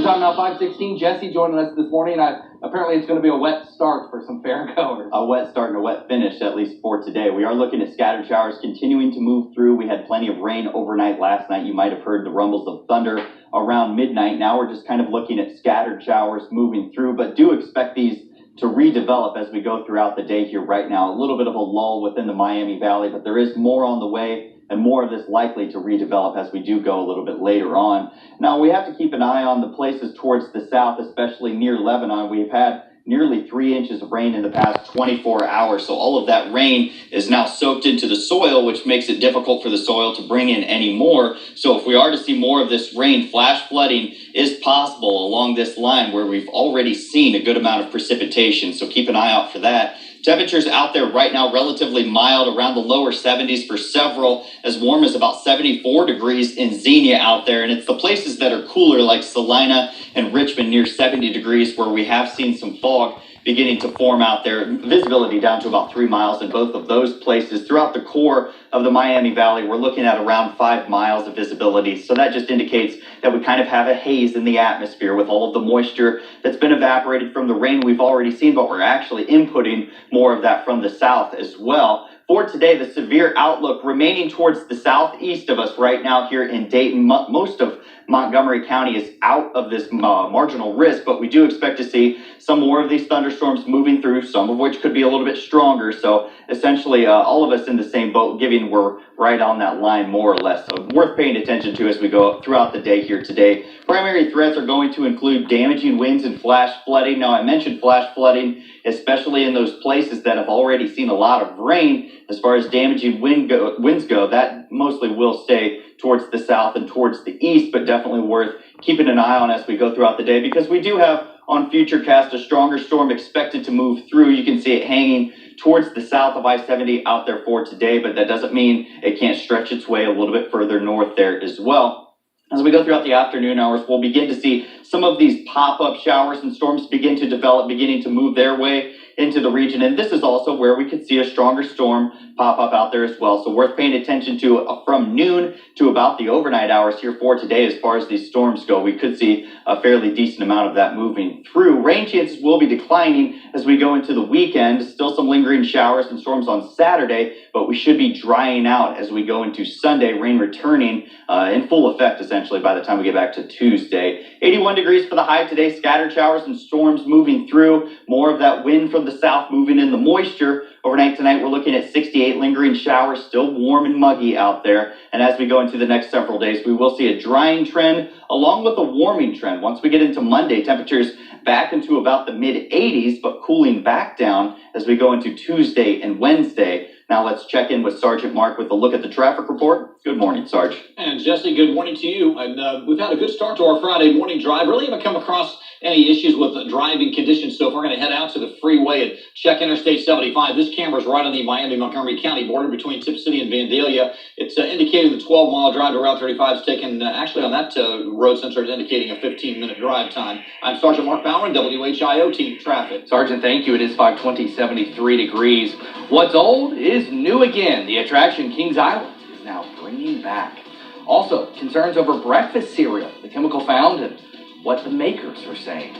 Time now 5:16. Jesse joining us this morning. Apparently it's going to be a wet start for some fairgoers. A wet start and a wet finish, at least for today. We are looking at scattered showers continuing to move through. We had plenty of rain overnight last night. You might have heard the rumbles of thunder around midnight. Now we're just kind of looking at scattered showers moving through, but do expect these to redevelop as we go throughout the day here right now. A little bit of a lull within the Miami Valley, but there is more on the way and more of this likely to redevelop as we do go a little bit later on. Now, we have to keep an eye on the places towards the south, especially near Lebanon. We've had nearly 3 inches of rain in the past 24 hours. So all of that rain is now soaked into the soil, which makes it difficult for the soil to bring in any more. So if we are to see more of this rain, flash flooding is possible along this line where we've already seen a good amount of precipitation. So keep an eye out for that. Temperatures out there right now relatively mild, around the lower 70s for several, as warm as about 74 degrees in Xenia out there. And it's the places that are cooler like Salina and Richmond near 70 degrees where we have seen some fog beginning to form out there. Visibility down to about 3 miles in both of those places. Throughout the core of the Miami Valley, we're looking at around 5 miles of visibility. So that just indicates that we kind of have a haze in the atmosphere with all of the moisture that's been evaporated from the rain we've already seen, but we're actually inputting more of that from the south as well. For today, the severe outlook remaining towards the southeast of us right now here in Dayton. Most of Montgomery County is out of this marginal risk, but we do expect to see some more of these thunderstorms moving through, some of which could be a little bit stronger. So essentially all of us in the same boat, given we're right on that line more or less. So worth paying attention to as we go throughout the day here today. Primary threats are going to include damaging winds and flash flooding. Now, I mentioned flash flooding, especially in those places that have already seen a lot of rain. As far as damaging winds go, that mostly will stay towards the south and towards the east, but definitely worth keeping an eye on as we go throughout the day, because we do have on Futurecast a stronger storm expected to move through. You can see it hanging towards the south of I-70 out there for today, but that doesn't mean it can't stretch its way a little bit further north there as well. As we go throughout the afternoon hours, we'll begin to see some of these pop-up showers and storms begin to develop, beginning to move their way into the region. And this is also where we could see a stronger storm pop up out there as well. So worth paying attention to from noon to about the overnight hours here for today. As far as these storms go, we could see a fairly decent amount of that moving through. Rain chances will be declining as we go into the weekend. Still some lingering showers and storms on Saturday, but we should be drying out as we go into Sunday. Rain returning in full effect essentially by the time we get back to Tuesday. 81 degrees for the high today. Scattered showers and storms moving through. More of that wind from the south moving in the moisture. Overnight tonight, we're looking at 68 lingering showers, still warm and muggy out there. And as we go into the next several days, we will see a drying trend along with a warming trend. Once we get into Monday, temperatures back into about the mid-80s, but cooling back down as we go into Tuesday and Wednesday. Now let's check in with Sergeant Mark with a look at the traffic report. Good morning, Sarge. And Jesse, good morning to you. And we've had a good start to our Friday morning drive. Really haven't come across any issues with the driving conditions. So if we're going to head out to the freeway and check Interstate 75, this camera is right on the Miami-Montgomery County border between Tip City and Vandalia. It's indicating the 12-mile drive to Route 35 is taken, actually on that road sensor is indicating a 15-minute drive time. I'm Sergeant Mark Bauer in WHIO Team Traffic. Sergeant, thank you. It is 5:20, 73 degrees. What's old is new again. The attraction Kings Island is now bringing back. Also, concerns over breakfast cereal, the chemical found, and what the makers are saying.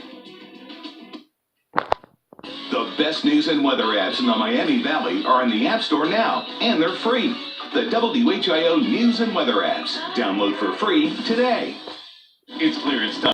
The best news and weather apps in the Miami Valley are in the App Store now, and they're free. The WHIO News and Weather apps. Download for free today. It's clearance time.